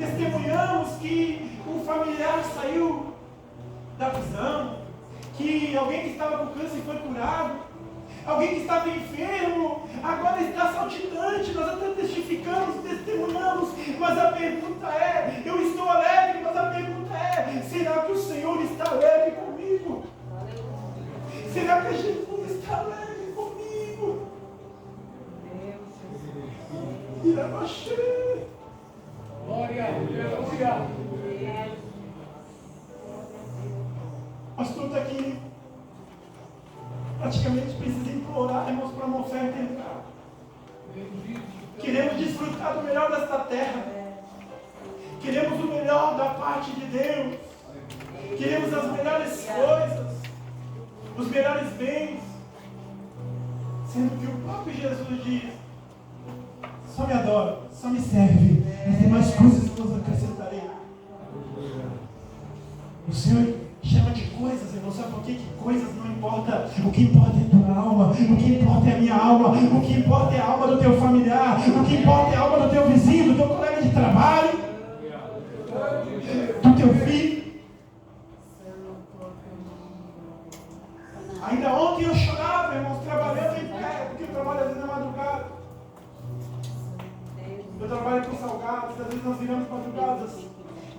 Testemunhamos que um familiar saiu da prisão, que alguém que estava com câncer foi curado, alguém que estava enfermo agora está saltitante. Nós até testificamos, testemunhamos, mas a pergunta é: eu estou alegre, mas a pergunta é: será que o Senhor está alegre comigo? Será que Jesus está alegre comigo? Glória, aleluia. O pastor está aqui, praticamente precisa implorar, irmãos, para uma oferta entrar. Queremos desfrutar do melhor desta terra. Queremos o melhor da parte de Deus. Queremos as melhores coisas, os melhores bens. Sendo que o próprio Jesus diz: só me adora, só me serve, as demais coisas que eu acrescentarei. O Senhor chama de coisas, irmão. Sabe por quê? Que coisas não importa. O que importa é a tua alma, o que importa é a minha alma, o que importa é a alma do teu familiar, o que importa é a alma do teu vizinho, do teu colega de trabalho, do teu filho. Ainda ontem eu chorava, irmãos, trabalhando em pé, porque eu trabalho às vezes na madrugada. Eu trabalho com salgados, às vezes nós viramos madrugadas.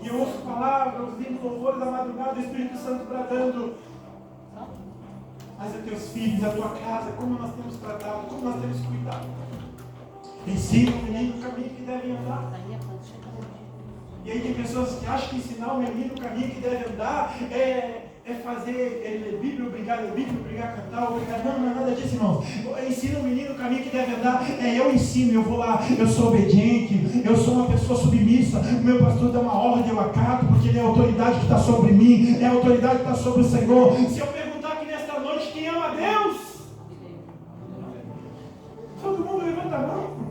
E eu ouço palavras, ouvindo louvores da madrugada, o Espírito Santo bradando: mas é teus filhos, a tua casa, como nós temos tratado, como nós temos cuidado. Ensina o menino o caminho que deve andar. E aí tem pessoas que acham que ensinar o menino o caminho que deve andar é fazer ler Bíblia, obrigar a ler Bíblia, obrigar a cantar, obrigar. Não, não é nada disso, irmãos. Ensina o menino o caminho que deve andar. Eu ensino, eu vou lá, eu sou obediente, eu sou uma pessoa submissa. O meu pastor dá uma ordem, eu acato, porque ele é a autoridade que está sobre mim, é a autoridade que está sobre o Senhor. Se eu perguntar aqui nesta noite quem ama a Deus, todo mundo levanta a mão.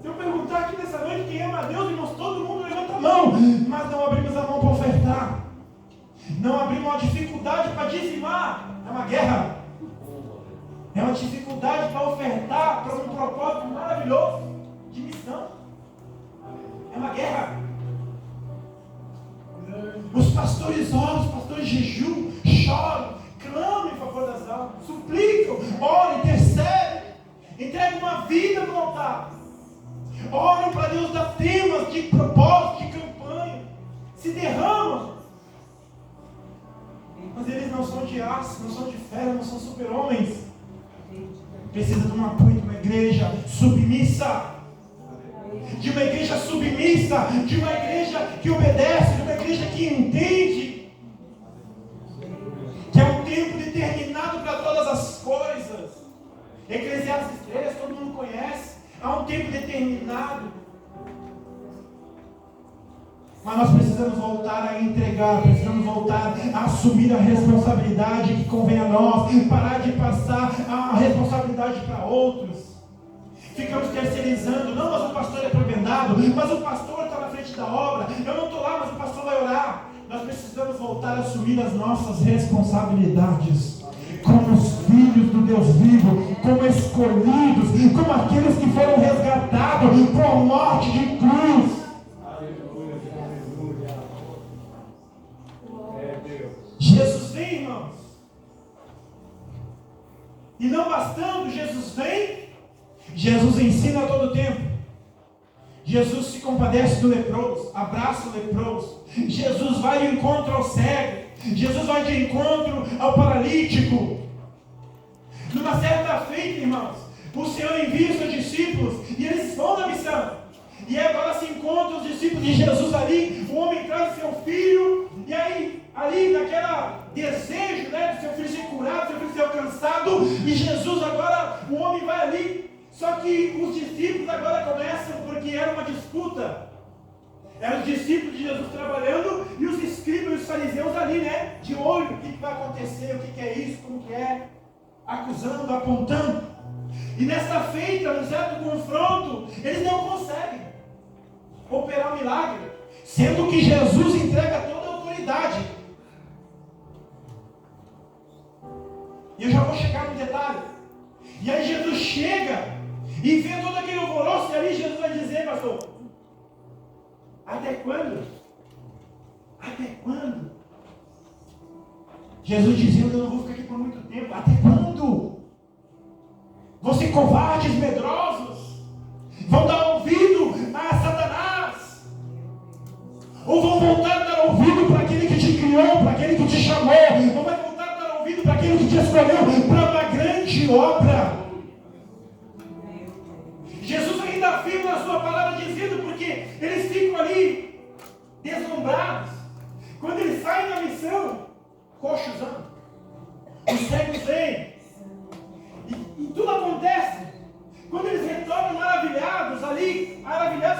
Se eu perguntar aqui nessa noite quem ama a Deus, irmãos, todo mundo levanta a mão. Mas não abrimos a mão para ofertar. Não abrimos uma dificuldade para dizimar. É uma guerra. É uma dificuldade para ofertar para um propósito maravilhoso de missão. É uma guerra. Os pastores oram, os pastores jejuam, choram, clamam em favor das almas, suplicam, oram, intercedem, entregam uma vida no altar. Oram para Deus dar temas de propósito, de campanha, se derramam. Mas eles não são de aço, não são de ferro, não são super-homens. Precisa de um apoio de uma igreja submissa. De uma igreja submissa, de uma igreja que obedece, de uma igreja que entende que é um tempo determinado para todas as coisas. Eclesiastes 3, todo mundo conhece. Há um tempo determinado. Mas nós precisamos voltar a entregar, precisamos voltar a assumir a responsabilidade que convém a nós, parar de passar a responsabilidade para outros. Ficamos terceirizando: não, mas o pastor é prebendado, mas o pastor está na frente da obra, eu não estou lá, mas o pastor vai orar. Nós precisamos voltar a assumir as nossas responsabilidades como os filhos do Deus vivo, como escolhidos, como aqueles que foram resgatados por morte de cruz. Jesus vem, irmãos. E não bastando, Jesus vem, Jesus ensina a todo tempo. Jesus se compadece do leproso, abraça o leproso. Jesus vai de encontro ao cego. Jesus vai de encontro ao paralítico. Numa certa feita, irmãos, o Senhor envia os seus discípulos e eles vão na missão. E agora se encontram os discípulos de Jesus ali. O homem traz seu filho, e aí, ali naquela desejo, né, de seu filho ser curado, seu filho ser alcançado. E Jesus agora, o homem vai ali. Só que os discípulos agora começam, porque era uma disputa. Eram os discípulos de Jesus trabalhando e os escribas e os fariseus ali, né? De olho, o que vai acontecer, o que é isso, como que é, acusando, apontando. E nessa feita, no certo confronto, eles não conseguem operar o milagre, sendo que Jesus entrega toda a autoridade. E eu já vou chegar no detalhe. E aí Jesus chega e vê todo aquele alvoroço, e ali Jesus vai dizer, mas Até quando? Até quando? Jesus dizendo, eu não vou ficar aqui por muito tempo. Até quando? Vocês covardes, medrosos, vão dar ouvido a Satanás? Ou vão voltar a dar ouvido para aquele que te criou, para aquele que te chamou? Ou vai voltar a dar ouvido para aquele que te escolheu para uma grande obra? Jesus ainda afirma na sua palavra dizendo, porque eles ficam ali deslumbrados. Quando eles saem da missão, coxos andam, os cegos veem, e tudo acontece. Quando eles retornam maravilhados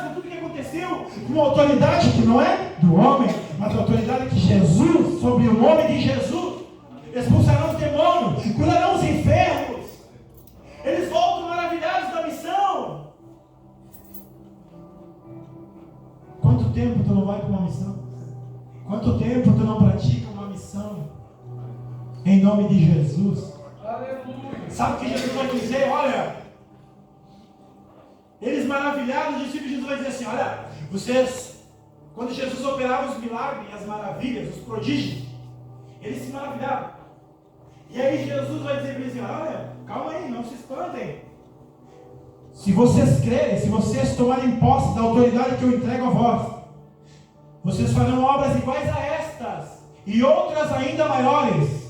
com tudo que aconteceu, com uma autoridade que não é do homem, mas a autoridade que Jesus, sobre o nome de Jesus, expulsarão os demônios, curarão os enfermos. Eles voltam maravilhados da missão. Quanto tempo tu não vai para uma missão? Quanto tempo tu não pratica uma missão? Em nome de Jesus. Aleluia. Sabe o que Jesus vai dizer? Olha, eles maravilhados, os discípulos de Jesus vai dizer assim, olha, vocês, quando Jesus operava os milagres, as maravilhas, os prodígios, eles se maravilhavam. E aí Jesus vai dizer para eles, olha, calma aí, não se espantem. Se vocês crerem, se vocês tomarem posse da autoridade que eu entrego a vós, vocês farão obras iguais a estas, e outras ainda maiores.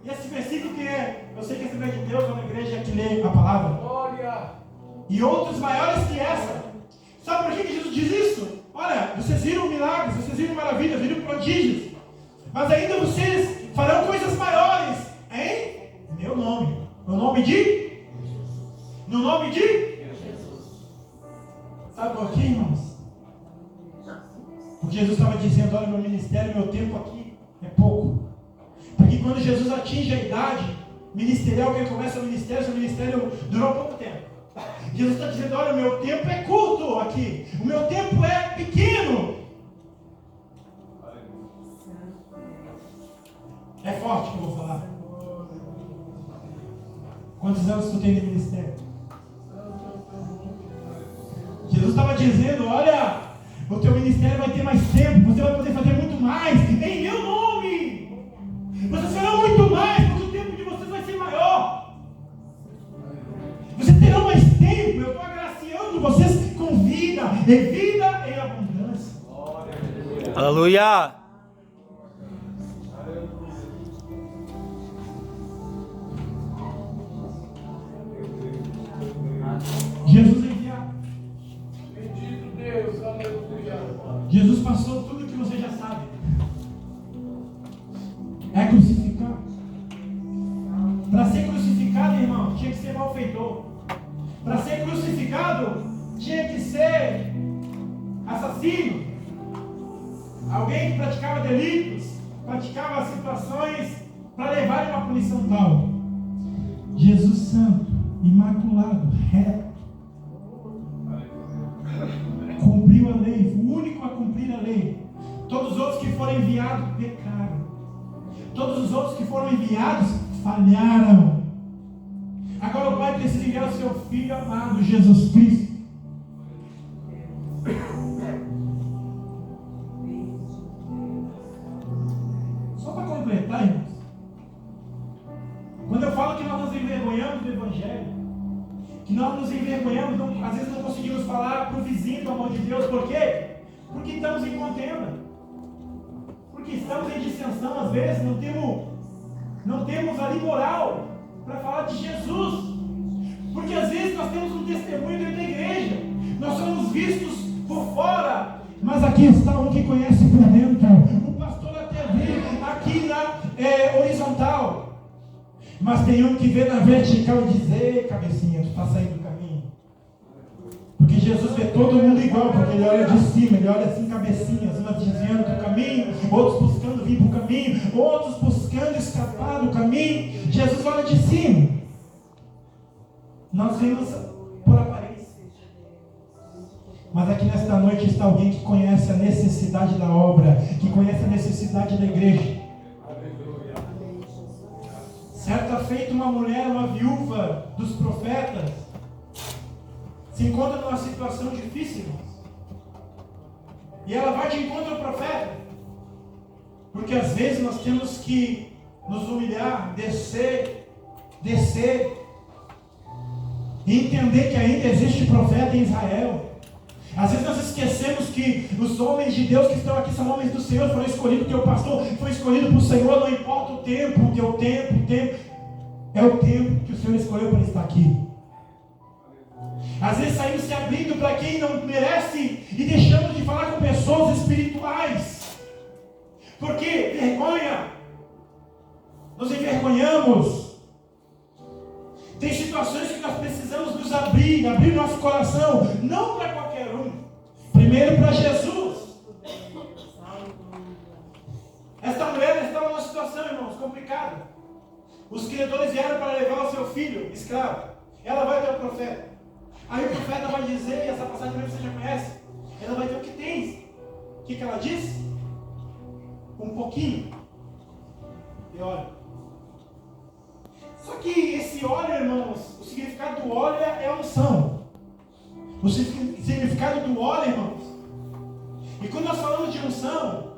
E esse versículo que é, eu sei que esse é de Deus, é uma igreja que lê a palavra. Glória. E outros maiores que essa. Sabe por que Jesus diz isso? Olha, vocês viram milagres, vocês viram maravilhas, viram prodígios, mas ainda vocês farão coisas maiores em meu nome. No nome de Jesus. No nome de Jesus. Sabe por quê, irmãos? Porque Jesus estava dizendo, olha, meu ministério, meu tempo aqui é pouco. Porque quando Jesus atinge a idade ministerial, que ele começa o ministério, seu ministério durou pouco tempo. Jesus está dizendo, olha, o meu tempo é curto aqui. O meu tempo é pequeno. É forte que eu vou falar. Quantos anos tu tem de ministério? Jesus estava dizendo, olha, o teu ministério vai ter mais tempo, você vai poder fazer muito mais, em meu nome. Vocês farão muito mais, porque o tempo de vocês vai ser maior. Vocês terão mais tempo, eu estou agraciando vocês com vida, e vida em abundância. Aleluia! Jesus enviado. Bendito Deus, aleluia. Jesus passou tudo que você já sabe. É crucificado. Para ser crucificado, irmão, tinha que ser malfeitor. Para ser crucificado, tinha que ser assassino. Alguém que praticava delitos, praticava situações para levar uma punição tal. Jesus santo, imaculado, reto, cumpriu a lei, foi o único a cumprir a lei. Todos os outros que foram enviados pecaram. Todos os outros que foram enviados falharam. Agora o Pai precisa enviar o seu Filho amado, Jesus Cristo. Só para completar, irmãos. Quando eu falo que nós nos envergonhamos do Evangelho, que nós nos envergonhamos, às vezes não conseguimos falar para o vizinho do amor de Deus, por quê? Porque estamos em contenda, porque estamos em dissensão, às vezes não temos ali moral para falar de Jesus, porque às vezes nós temos um testemunho dentro da igreja, nós somos vistos por fora, mas aqui está um que conhece por dentro. O pastor até vê aqui na horizontal, mas tem um que vê na vertical e diz, ei, cabecinha, tu está saindo do caminho. Porque Jesus vê todo mundo igual, porque ele olha de cima, ele olha assim, cabecinhas, umas desviando do caminho, outros buscando vir para o caminho, outros buscando escapar do caminho. Jesus olha de cima. Nós vemos por aparência. Mas aqui nesta noite está alguém que conhece a necessidade da obra, que conhece a necessidade da igreja. Certa feita, uma mulher, uma viúva dos profetas, se encontra numa situação difícil. E ela vai de encontro ao profeta. Porque às vezes nós temos que nos humilhar, descer, e entender que ainda existe profeta em Israel. Às vezes nós esquecemos que os homens de Deus que estão aqui são homens do Senhor, foram escolhidos, o teu pastor foi escolhido por Senhor, não importa o tempo, o teu tempo, é o tempo que o Senhor escolheu para estar aqui. Às vezes saímos se abrindo para quem não merece e deixamos de falar com pessoas espirituais. Porque vergonha, nos envergonhamos. Tem situações que nós precisamos nos abrir nosso coração, não para qualquer um, primeiro para Jesus. Esta mulher estava numa situação, irmãos, complicada. Os credores vieram para levar o seu filho, escravo. Ela vai ter o profeta. Aí o profeta vai dizer, e essa passagem você já conhece, ela vai ver o que tens. O que ela disse? Um pouquinho. E olha. Só que esse óleo, irmãos, o significado do óleo é unção. O significado do óleo, irmãos. E quando nós falamos de unção,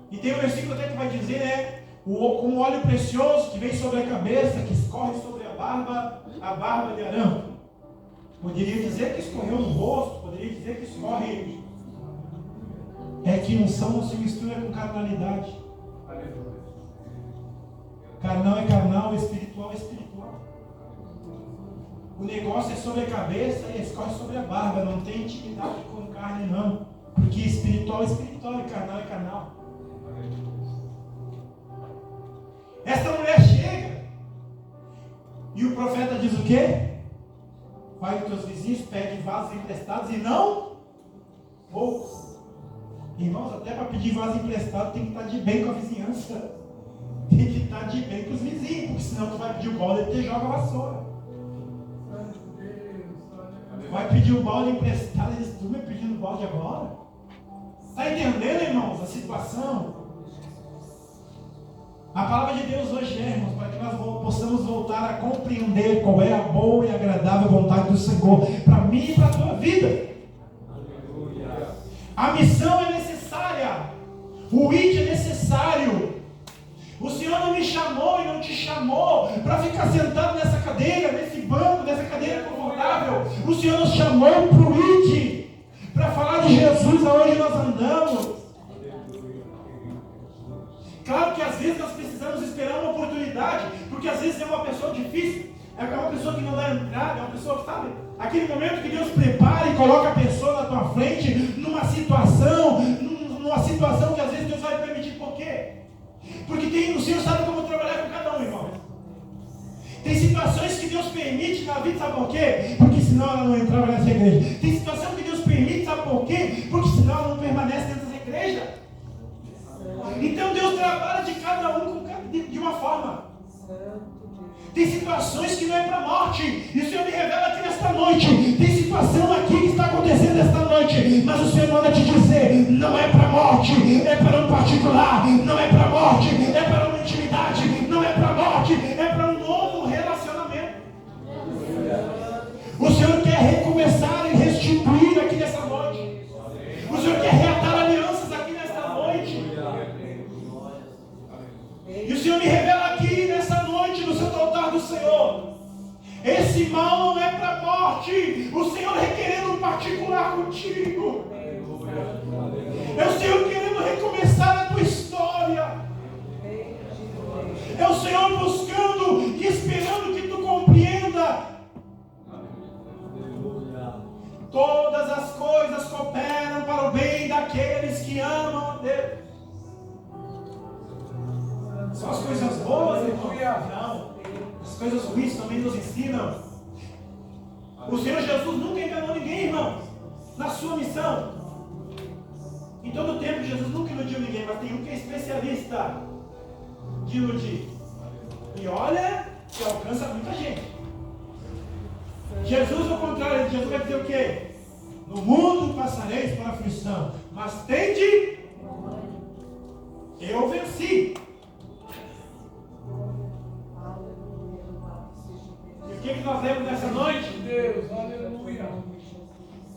e tem um versículo até que vai dizer, né? Com óleo precioso que vem sobre a cabeça, que escorre sobre a barba de Arão. Poderia dizer que escorreu no rosto, poderia dizer que escorre. É que unção não se mistura com carnalidade. Carnal é carnal, espiritual é espiritual. O negócio é sobre a cabeça e escorre sobre a barba. Não tem intimidade com carne, não. Porque espiritual é espiritual e carnal é carnal. Esta mulher chega e o profeta diz o quê? Vai com teus vizinhos, pede vasos emprestados e não poucos. Irmãos, até para pedir vaso emprestado tem que estar de bem com a vizinhança. Tem que estar de bem com os vizinhos, porque senão tu vai pedir o balde e te joga a vassoura. Vai pedir o balde emprestado e diz, tu me pedindo balde agora? Está entendendo, irmãos, a situação? A palavra de Deus hoje é, irmãos, para que nós possamos voltar a compreender qual é a boa e agradável vontade do Senhor para mim e para a tua vida. Aleluia. A missão é necessária. O ID é necessário. O Senhor não me chamou e não te chamou para ficar sentado nessa cadeira, nesse banco, nessa cadeira confortável. O Senhor nos chamou para o ID, para falar de Jesus aonde nós andamos. Claro que às vezes nós precisamos esperar uma oportunidade, porque às vezes é uma pessoa difícil, é uma pessoa que não dá entrada, é uma pessoa que sabe, aquele momento que Deus prepara e coloca a pessoa na tua frente, numa situação que às vezes Deus vai permitir. Por quê? Porque o Senhor sabe como trabalhar com cada um, irmão. Tem situações que Deus permite na vida, sabe por quê? Porque senão ela não entrava nessa igreja. Tem situação que Deus permite, sabe por quê? Porque senão ela não permanece dentro dessa igreja. Então Deus trabalha de cada um de uma forma. Tem situações que não é para a morte. E o Senhor me revela aqui nesta noite. Tem situação aqui que está acontecendo esta noite. Mas o Senhor manda te dizer, não é para a morte, é para um particular. Não é para a morte, é para uma intimidade. Não é para a morte, é para um novo relacionamento. O Senhor quer recomeçar e restituir aqui nesta noite. O Senhor quer reatar alianças aqui nesta noite. E o Senhor me revela aqui nessa noite, no santo altar do Senhor, esse mal não é para a morte. O Senhor requerendo um particular contigo. É o Senhor querendo recomeçar a tua história. É o Senhor buscando e esperando que tu compreenda. Todas as coisas cooperam para o bem daqueles que amam a Deus. São as coisas boas, irmão? Não. As coisas ruins também nos ensinam. O Senhor Jesus nunca enganou ninguém, irmãos, na sua missão. Em todo o tempo, Jesus nunca iludiu ninguém, mas tem um que é especialista de iludir. E olha, que alcança muita gente. Jesus, ao contrário, Jesus vai dizer o quê? No mundo passareis por aflição, mas tende, eu venci. E o que nós lemos nessa noite? Deus, aleluia.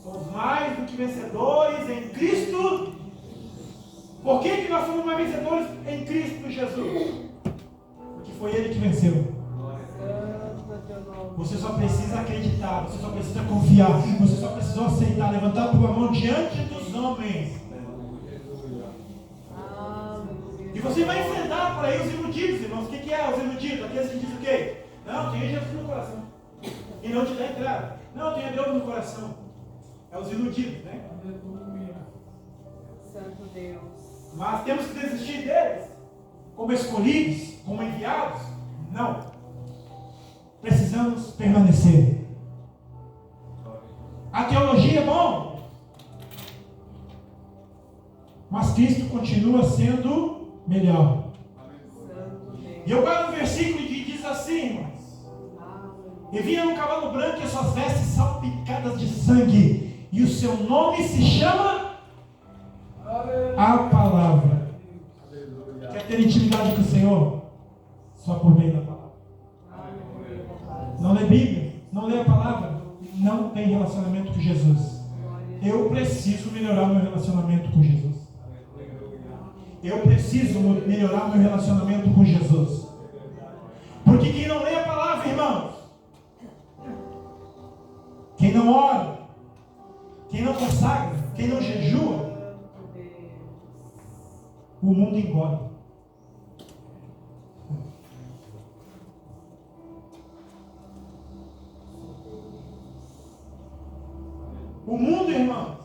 Somos mais do que que vencedores em Cristo. Por que nós somos mais vencedores em Cristo Jesus? Porque foi Ele que venceu. Você só precisa acreditar, você só precisa confiar, você só precisa aceitar, levantar a tua mão diante dos homens. E você vai enfrentar por aí os iludidos, irmãos. O que é os iludidos? Aqueles que dizem o quê? Não, tenha Jesus no coração. E não te dá entrada. Não, tenha Deus no coração. É os iludidos, né? Santo Deus. Mas temos que desistir deles. Como escolhidos, como enviados? Não. Precisamos permanecer. A teologia é bom. Mas Cristo continua sendo melhor. E eu guardo um versículo que diz assim, irmãos: e vinha um cavalo branco e as suas vestes salpicadas de sangue, e o seu nome se chama a Palavra. Quer ter intimidade com o Senhor? Só por meio da palavra. Não lê Bíblia, não lê a palavra, não tem relacionamento com Jesus. Eu preciso melhorar meu relacionamento com Jesus. Eu preciso melhorar meu relacionamento com Jesus. Porque quem não lê a palavra, irmãos, quem não ora, quem não consagra, quem não jejua, o mundo engole. O mundo, irmãos,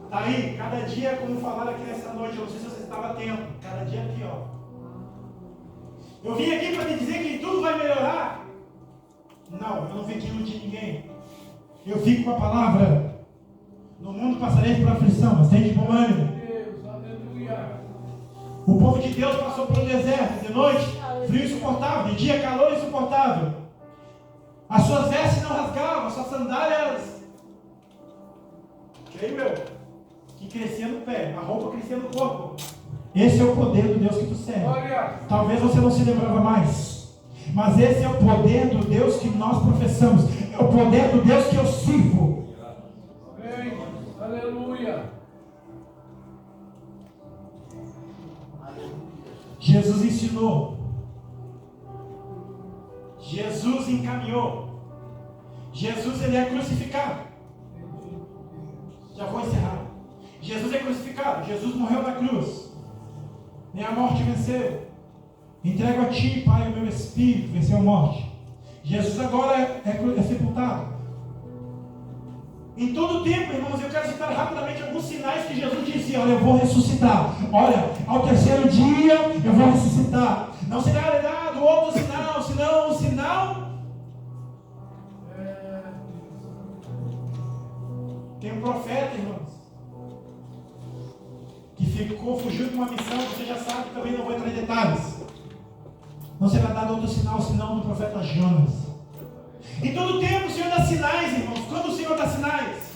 está aí, cada dia, como falaram aqui nessa noite, eu não sei se você estava atento, cada dia é pior. Eu vim aqui para te dizer que tudo vai melhorar. Não, eu não vim aqui iludir ninguém. Eu fico com a palavra. No mundo passareis por aflição, mas tem de bom ânimo. O povo de Deus passou pelo deserto, de noite, frio insuportável, de dia, calor insuportável. As suas vestes não rasgavam, as suas sandálias... Aí, meu, que crescia no pé, a roupa crescia no corpo. Esse é o poder do Deus que tu serve. Talvez você não se lembrava mais, mas esse é o poder do Deus que nós professamos. É o poder do Deus que eu sirvo. Amém. Aleluia. Jesus ensinou. Jesus encaminhou. Jesus, ele é crucificado. Já vou encerrar. Jesus é crucificado. Jesus morreu na cruz. Nem a morte venceu. Entrego a ti, Pai, o meu espírito. Venceu a morte. Jesus agora é sepultado. Em todo o tempo, irmãos, eu quero citar rapidamente alguns sinais que Jesus dizia: olha, eu vou ressuscitar. Olha, ao terceiro dia eu vou ressuscitar. Não será dado outro sinal, senão o sinal. Tem um profeta, irmãos, que fugiu de uma missão, você já sabe, também não vou entrar em detalhes. Não será dado outro sinal, senão do profeta Jonas. Em todo tempo o Senhor dá sinais, irmãos. Quando o Senhor dá sinais?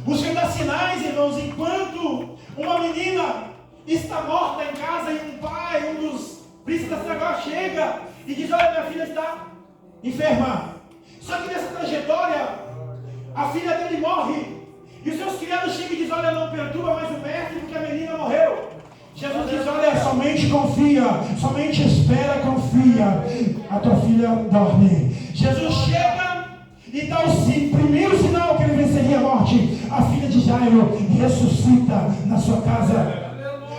O Senhor dá sinais, irmãos, enquanto uma menina está morta em casa e um pai, um dos príncipes da sinagoga chega e diz: olha, minha filha está enferma. Só que nessa trajetória, a filha dele morre. E os seus criados chegam e dizem: olha, não perturba mais o mestre, porque a menina morreu. Jesus diz: olha, somente confia, somente espera, confia. A tua filha dorme. Jesus chega e dá o primeiro sinal que ele venceria a morte. A filha de Jairo ressuscita na sua casa.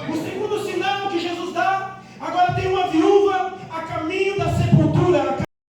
O segundo sinal que Jesus dá: agora tem uma viúva